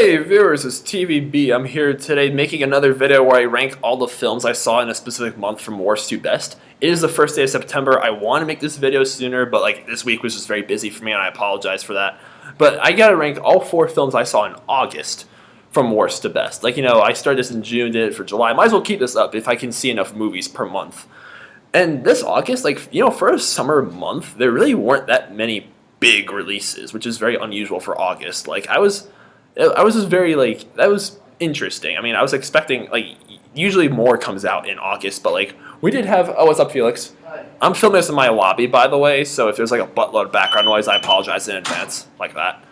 Hey viewers, it's TVB. I'm here today making another video where I rank all the films I saw in a specific month from worst to best. It is the first day of September. I want to make this video sooner, but this week was just very busy for me and I apologize for that. But I gotta rank all 4 films I saw in August from worst to best. I started this in June, did it for July. Might as well keep this up if I can see enough movies per month. And this August, for a summer month, there really weren't that many big releases, which is very unusual for August. I was just very, that was interesting. I mean, I was expecting, usually more comes out in August, but, we did have, oh, what's up, Felix? Hi. I'm filming this in my lobby, by the way, so if there's, a buttload of background noise, I apologize in advance, like that.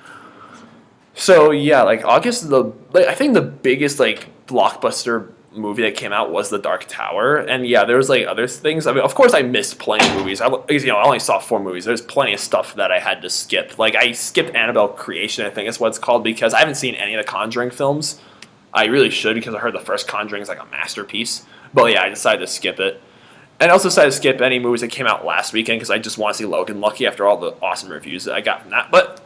So, yeah, August, I think the biggest, blockbuster movie that came out was The Dark Tower, and yeah, there was other things. I mean, of course I missed plenty of movies. I only saw 4 movies. There's plenty of stuff that I had to skip. I skipped Annabelle Creation, I think is what it's called, because I haven't seen any of the Conjuring films. I really should, because I heard the first Conjuring is a masterpiece. But yeah, I decided to skip it. And I also decided to skip any movies that came out last weekend because I just want to see Logan Lucky after all the awesome reviews that I got from that. But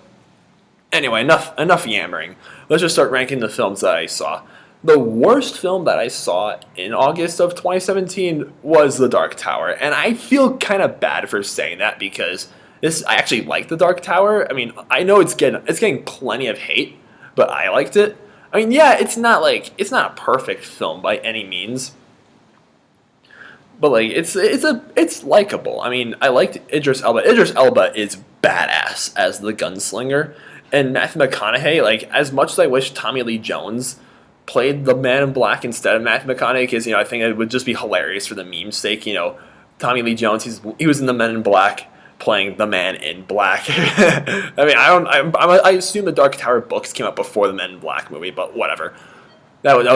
anyway, enough yammering. Let's just start ranking the films that I saw. The worst film that I saw in August of 2017 was The Dark Tower, and I feel kind of bad for saying that because I actually like The Dark Tower. I mean, I know it's getting plenty of hate, but I liked it. I mean, yeah, it's not a perfect film by any means, but it's likable. I mean, I liked Idris Elba. Idris Elba is badass as the gunslinger, and Matthew McConaughey. As much as I wish Tommy Lee Jones played the Man in Black instead of Matthew McConaughey, because I think it would just be hilarious for the meme's sake. Tommy Lee Jones, he was in the Men in Black playing the Man in Black. I mean, I assume the Dark Tower books came out before the Men in Black movie, but whatever. That would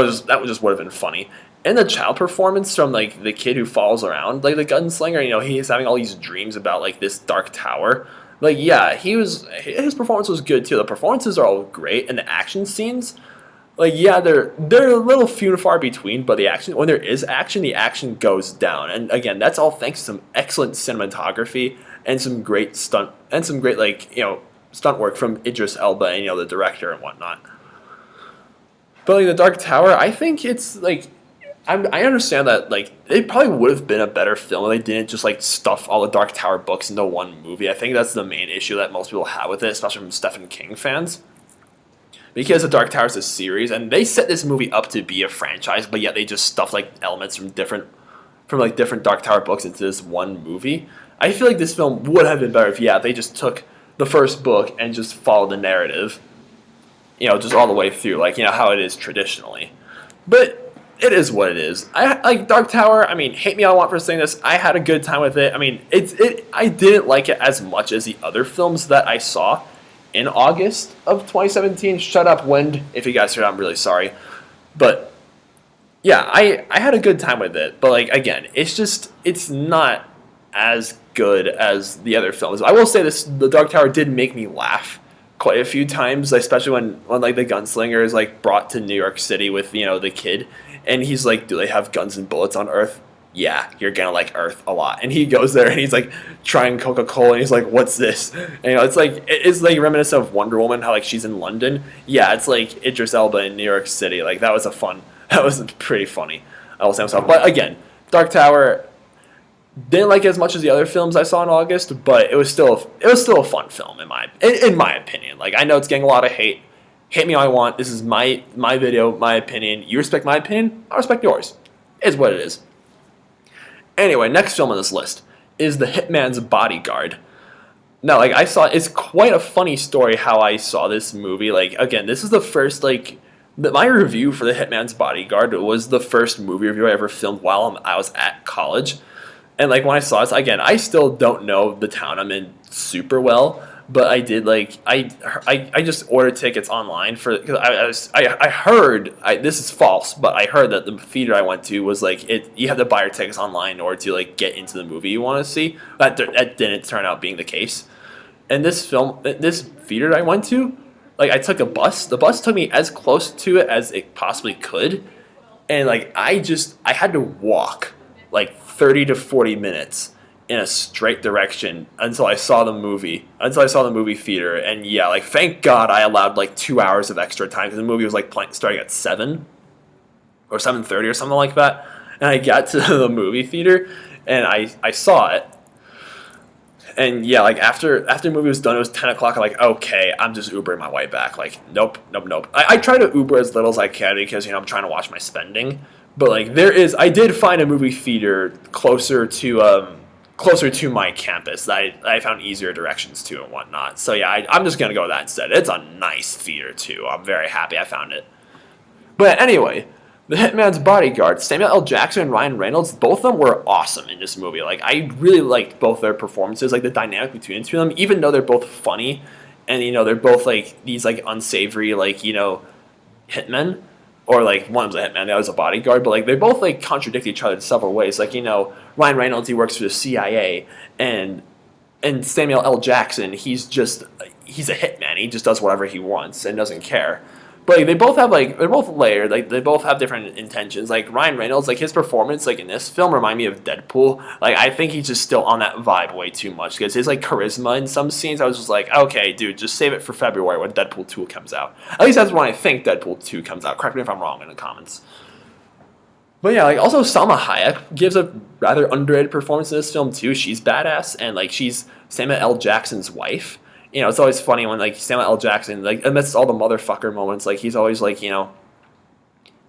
just would have been funny. And the child performance from the kid who falls around the gunslinger, he's having all these dreams about this Dark Tower. Yeah, his performance was good too. The performances are all great, and the action scenes, yeah, they're a little few and far between, but when there is action, the action goes down. And again, that's all thanks to some excellent cinematography and some great stunt work from Idris Elba and the director and whatnot. But The Dark Tower, I think it's I understand that it probably would have been a better film if they didn't just stuff all the Dark Tower books into one movie. I think that's the main issue that most people have with it, especially from Stephen King fans. Because The Dark Tower is a series, and they set this movie up to be a franchise, but yet they just stuff elements from different Dark Tower books into this one movie. I feel like this film would have been better if they just took the first book and just followed the narrative, just all the way through, how it is traditionally. But it is what it is. I like Dark Tower. I mean, hate me all I want for saying this. I had a good time with it. I mean, I didn't like it as much as the other films that I saw in August of 2017. Shut up, Wind. If you guys heard, I'm really sorry. But yeah, I had a good time with it. But again, it's not as good as the other films. I will say this: The Dark Tower did make me laugh quite a few times, especially when the gunslinger is brought to New York City with the kid, and he's do they have guns and bullets on Earth? Yeah, you're gonna like Earth a lot. And he goes there and he's trying Coca-Cola and he's it's this. And it's reminiscent of Wonder Woman, how she's in London. Yeah, it's Idris Elba in New York City. That was pretty funny. I will say myself. But again, Dark Tower didn't like it as much as the other films I saw in August, but it was still a fun film in my opinion. I know it's getting a lot of hate. Hate me all I want. This is my video, my opinion. You respect my opinion, I respect yours. It's what it is. Anyway, next film on this list is The Hitman's Bodyguard. Now, I saw, it's quite a funny story how I saw this movie. Again, this is the first, my review for The Hitman's Bodyguard was the first movie review I ever filmed while I was at college. And, when I saw this, again, I still don't know the town I'm in super well, but I did, I just ordered tickets online because I heard, this is false, but I heard that the theater I went to was, you have to buy your tickets online in order to, get into the movie you want to see. That didn't turn out being the case. And this theater I went to, I took a bus. The bus took me as close to it as it possibly could. And, I had to walk, 30 to 40 minutes. in a straight direction until I saw the movie theater. And yeah, like thank God I allowed like 2 hours of extra time because the movie was like starting at 7 or 7:30 or something like that. And I got to the movie theater and I saw it. And yeah, like after the movie was done, it was 10 o'clock. I'm like, okay, I'm just Ubering my way back. Like, nope, nope, nope. I try to Uber as little as I can because I'm trying to watch my spending. But like, I did find a movie theater closer to my campus that I found easier directions to and whatnot. So yeah, I'm just gonna go with that instead. It's a nice theater too. I'm very happy I found it. But anyway, The Hitman's Bodyguard, Samuel L. Jackson and Ryan Reynolds, both of them were awesome in this movie. Like, I really liked both their performances, like the dynamic between the two of them, even though they're both funny and they're both like these like unsavory like hitmen, or like one was a hitman, the other's a bodyguard, but like they both like contradict each other in several ways. Like Ryan Reynolds, he works for the CIA, and Samuel L. Jackson, he's a hitman. He just does whatever he wants and doesn't care. But like, they're both layered. Like they both have different intentions. Like Ryan Reynolds, like his performance, like in this film, remind me of Deadpool. Like I think he's just still on that vibe way too much because his like charisma in some scenes, I was just like, okay, dude, just save it for February when Deadpool 2 comes out. At least that's when I think Deadpool 2 comes out. Correct me if I'm wrong in the comments. But yeah, like also Salma Hayek gives a rather underrated performance in this film too. She's badass, and like she's Samuel L. Jackson's wife. It's always funny when like Samuel L. Jackson, like amidst all the motherfucker moments, like he's always like,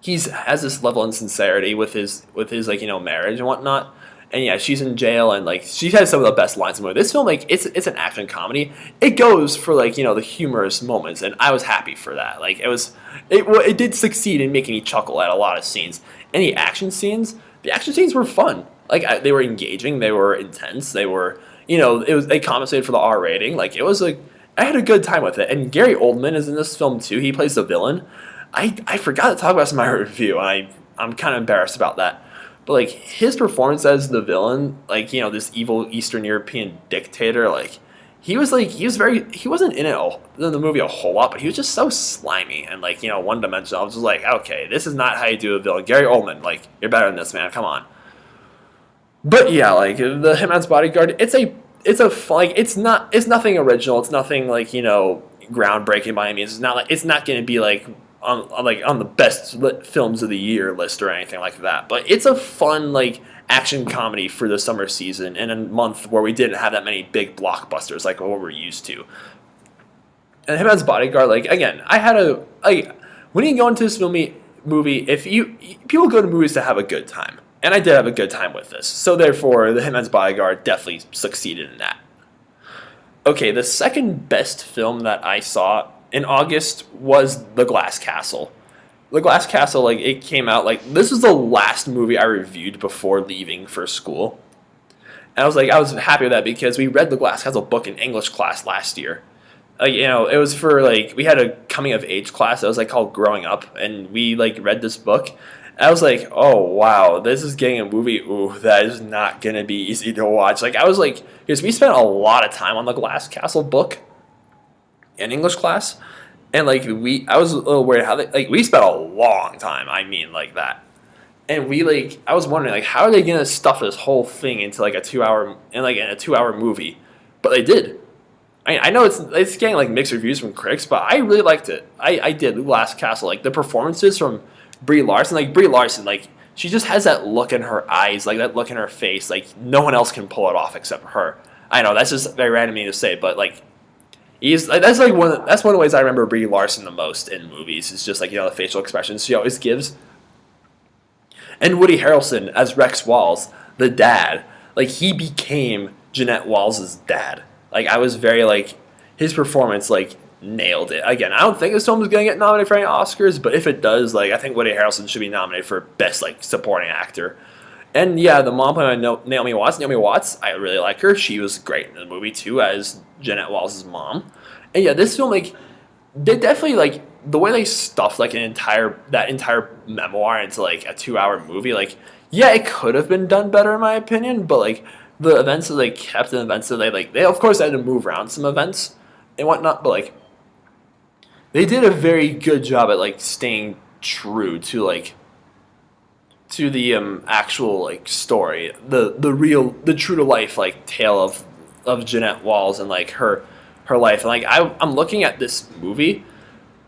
he's has this level of sincerity with his like marriage and whatnot. And yeah, she's in jail, and like she has some of the best lines in the movie. This film, like it's an action comedy. It goes for like the humorous moments, and I was happy for that. Like it did succeed in making me chuckle at a lot of scenes. And the action scenes were fun. Like they were engaging, they were intense, they were. They compensated for the R rating. Like, I had a good time with it. And Gary Oldman is in this film, too. He plays the villain. I forgot to talk about this in my review, and I'm kind of embarrassed about that. But, like, his performance as the villain, like, this evil Eastern European dictator, like, he wasn't in the movie a whole lot, but he was just so slimy and, like, one-dimensional. I was just like, okay, this is not how you do a villain. Gary Oldman, like, you're better than this, man. Come on. But yeah, like the Hitman's Bodyguard, it's nothing original. It's nothing like groundbreaking by any means. It's not going to be like on the best films of the year list or anything like that. But it's a fun like action comedy for the summer season in a month where we didn't have that many big blockbusters like what we're used to. And Hitman's Bodyguard, like again, when you go into this movie, people go to movies to have a good time. And I did have a good time with this. So therefore, The Hitman's Bodyguard definitely succeeded in that. Okay, the second best film that I saw in August was The Glass Castle. The Glass Castle, like, it came out, like, this was the last movie I reviewed before leaving for school. And I was happy with that because we read The Glass Castle book in English class last year. It was for, like, we had a coming-of-age class that was, like, called Growing Up, and we, like, read this book. I was like, oh, wow, this is getting a movie, that is not going to be easy to watch. Like, I was like, because we spent a lot of time on the Glass Castle book in English class, and, like, I was a little worried how we spent a long time, like that. And I was wondering, like, how are they going to stuff this whole thing into, like, in a 2-hour movie? But they did. I know it's getting, like, mixed reviews from critics, but I really liked it. I did, The Glass Castle. Like, the performances from Brie Larson, like she just has that look in her eyes, like that look in her face, like no one else can pull it off except her. I know that's just very random to say, but like that's one of the ways I remember Brie Larson the most in movies. It's just like the facial expressions she always gives. And Woody Harrelson as Rex Walls, the dad, like he became Jeannette Walls' dad. Like I was very like his performance like nailed it. Again, I don't think this film is going to get nominated for any Oscars, but if it does, like I think Woody Harrelson should be nominated for Best like Supporting Actor. And yeah, the mom played by Naomi Watts, I really like her. She was great in the movie too as Jeannette Walls' mom. And yeah, this film like they definitely like the way they stuffed like that entire memoir into like a 2-hour movie. Like yeah, it could have been done better in my opinion, but like the events that they kept and events that they of course had to move around some events and whatnot, but like they did a very good job at like staying true to like to the actual like story, the true to life like tale of Jeannette Walls and like her life. And like I'm looking at this movie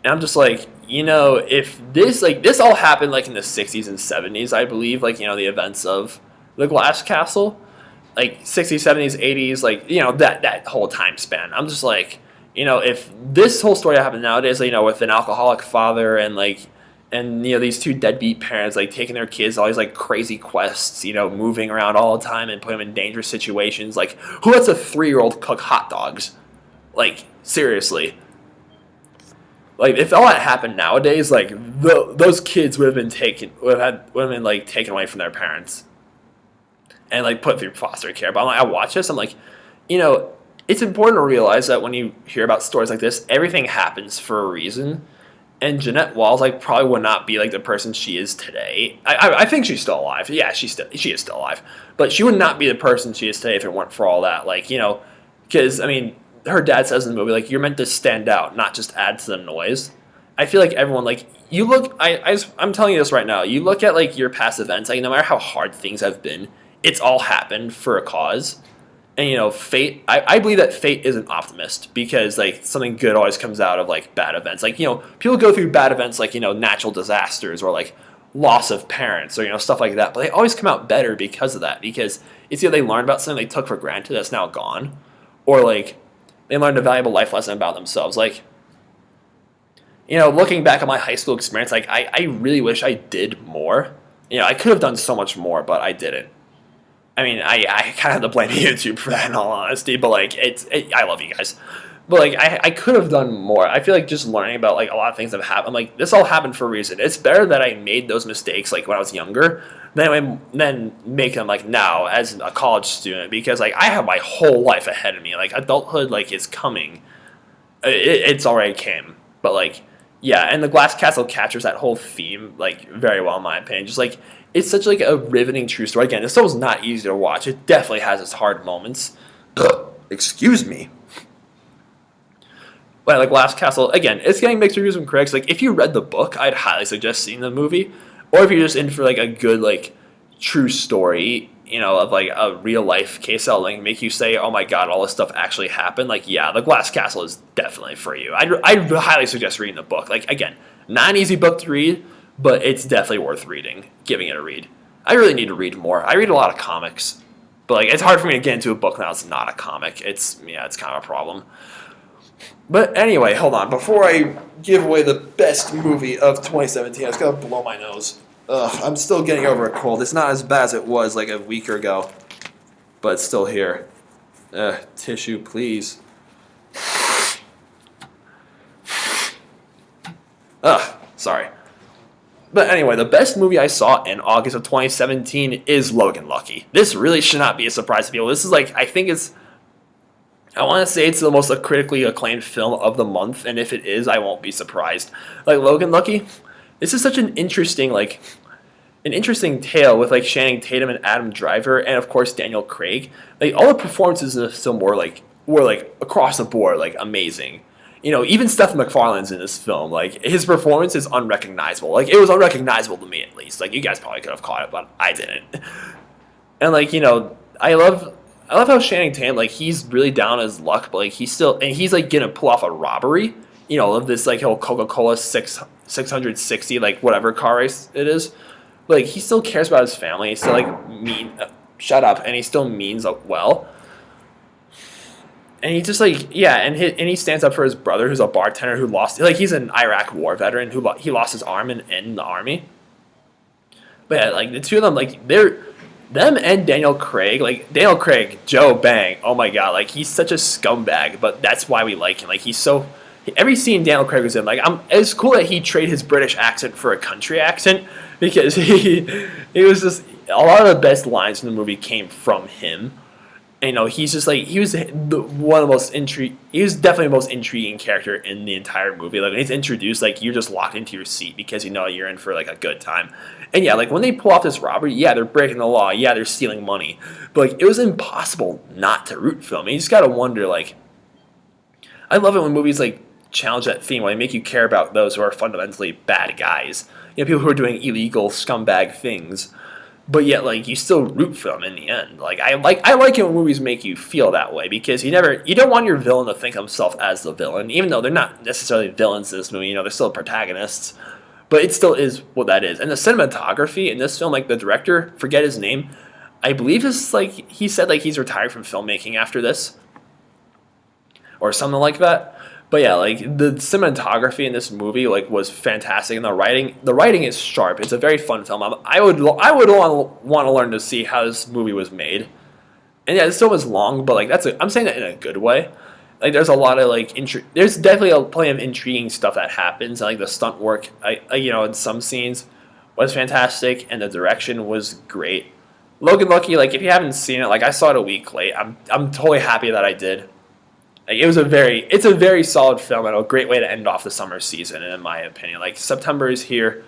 and I'm just like, if this all happened like in the 60s and 70s, I believe, like, the events of the Glass Castle, like 60s, 70s, 80s, like, that whole time span. I'm just like, if this whole story happened nowadays, like, with an alcoholic father and like, and these two deadbeat parents like taking their kids all these like crazy quests, moving around all the time and putting them in dangerous situations. Like, who lets a 3-year-old cook hot dogs? Like, seriously. Like, if all that happened nowadays, like those kids would have been like taken away from their parents and like put through foster care. But I watch this, I'm like, it's important to realize that when you hear about stories like this, everything happens for a reason. And Jeannette Walls like probably would not be like the person she is today. I think she's still alive. Yeah, she is still alive. But she would not be the person she is today if it weren't for all that. Like, because I mean, her dad says in the movie, like, you're meant to stand out, not just add to the noise. I feel like everyone, like, you look, I'm telling you this right now, you look at like your past events, like, no matter how hard things have been, it's all happened for a cause. And fate, I believe that fate is an optimist, because like something good always comes out of like bad events. Like, people go through bad events like, natural disasters or like loss of parents or stuff like that, but they always come out better because of that, because it's either they learned about something they took for granted that's now gone, or like they learned a valuable life lesson about themselves. Like, looking back on my high school experience, like I really wish I did more. I could have done so much more, but I didn't. I mean, I kind of have to blame YouTube for that, in all honesty, but like, I love you guys. But like, I could have done more. I feel like just learning about like a lot of things that have happened, like, this all happened for a reason. It's better that I made those mistakes like when I was younger than make them like now as a college student, because like I have my whole life ahead of me. Like, adulthood like is coming. It's already came. But like, yeah, and the Glass Castle captures that whole theme like very well, in my opinion. Just like, it's such like a riveting true story. Again, this show's not easy to watch. It definitely has its hard moments. Excuse me. But like Glass Castle, again, it's getting mixed reviews from critics. Like, if you read the book, I'd highly suggest seeing the movie. Or if you're just in for like a good like true story, of like a real life case that'll like make you say, oh my god, all this stuff actually happened. Like, yeah, the Glass Castle is definitely for you. I'd highly suggest reading the book. Like, again, not an easy book to read, but it's definitely worth reading, giving it a read. I really need to read more. I read a lot of comics, but like, it's hard for me to get into a book now it's not a comic. It's kind of a problem. But anyway, hold on. Before I give away the best movie of 2017, I just gotta blow my nose. Ugh, I'm still getting over a cold. It's not as bad as it was like a week ago, but it's still here. Tissue, please. Sorry. But anyway, the best movie I saw in August of 2017 is Logan Lucky. This really should not be a surprise to people. This is like, I want to say it's the most critically acclaimed film of the month, and if it is, I won't be surprised. Like, Logan Lucky, this is such an interesting tale with like Channing Tatum and Adam Driver, and of course Daniel Craig. Like, all the performances in this film were across the board like amazing. Even Stephen McFarlane's in this film. Like, his performance is unrecognizable. Like, it was unrecognizable to me, at least. Like, you guys probably could have caught it, but I didn't. And like, I love how Channing Tatum, like, he's really down on his luck, but like he's like gonna pull off a robbery, of this like whole Coca-Cola 660 like whatever car race it is. But like, he still cares about his family. He's still like shut up, and he still means well. And he just like, yeah, and he stands up for his brother, who's a bartender who lost, like, he's an Iraq war veteran who he lost his arm in the army. But yeah, like, the two of them, like, them and Daniel Craig, Joe Bang, oh my god, like, he's such a scumbag, but that's why we like him. Like, every scene Daniel Craig was in, like, it's cool that he traded his British accent for a country accent, because he was just, a lot of the best lines in the movie came from him. And, he's just like, he was definitely the most intriguing character in the entire movie. Like, when he's introduced, like, you're just locked into your seat because you're in for like a good time. And yeah, like, when they pull off this robbery, yeah, they're breaking the law, yeah, they're stealing money, but like, it was impossible not to root for them. You just gotta wonder, like, I love it when movies like challenge that theme, where they make you care about those who are fundamentally bad guys. people who are doing illegal scumbag things, but yet like you still root for them in the end. I like it when movies make you feel that way, because you don't want your villain to think of himself as the villain, even though they're not necessarily villains in this movie. They're still protagonists, but it still is what that is. And the cinematography in this film, like the director, forget his name, I believe is like he said like he's retired from filmmaking after this, or something like that. But yeah, like the cinematography in this movie like was fantastic, and the writing is sharp. It's a very fun film. I would want to learn to see how this movie was made. And yeah, this film is long, but like I'm saying that in a good way. Like there's a lot of like there's definitely plenty of intriguing stuff that happens. Like the stunt work, in some scenes was fantastic, and the direction was great. Logan Lucky, like if you haven't seen it, like I saw it a week late. I'm totally happy that I did. Like it's a very solid film and a great way to end off the summer season, in my opinion. Like September is here.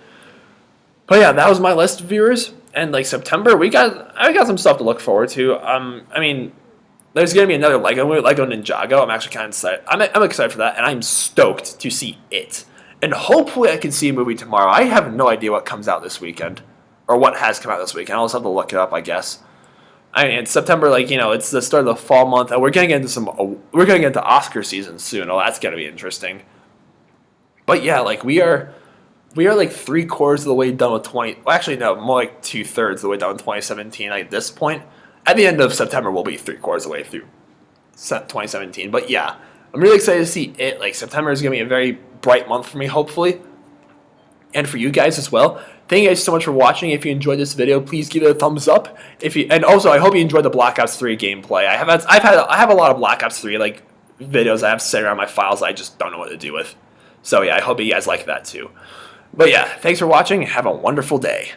But yeah, that was my list, viewers. And like September, I got some stuff to look forward to. There's gonna be another Lego movie, Lego Ninjago. I'm actually kind of excited. I'm excited for that, and I'm stoked to see it. And hopefully, I can see a movie tomorrow. I have no idea what comes out this weekend, or what has come out this weekend. I'll just have to look it up, I guess. It's September, it's the start of the fall month, and we're gonna get into Oscar season soon. Oh, that's gonna be interesting. But yeah, like we are like 3/4 of the way done with 20. Well, actually, no, more like 2/3 of the way done with 2017. Like at this point, at the end of September, we'll be 3/4 of the way through 2017. But yeah, I'm really excited to see it. Like September is gonna be a very bright month for me, hopefully, and for you guys as well. Thank you guys so much for watching. If you enjoyed this video, please give it a thumbs up. And also, I hope you enjoyed the Black Ops 3 gameplay. I have a lot of Black Ops 3 like videos I have sitting around my files I just don't know what to do with. So yeah, I hope you guys like that too. But yeah, thanks for watching. Have a wonderful day.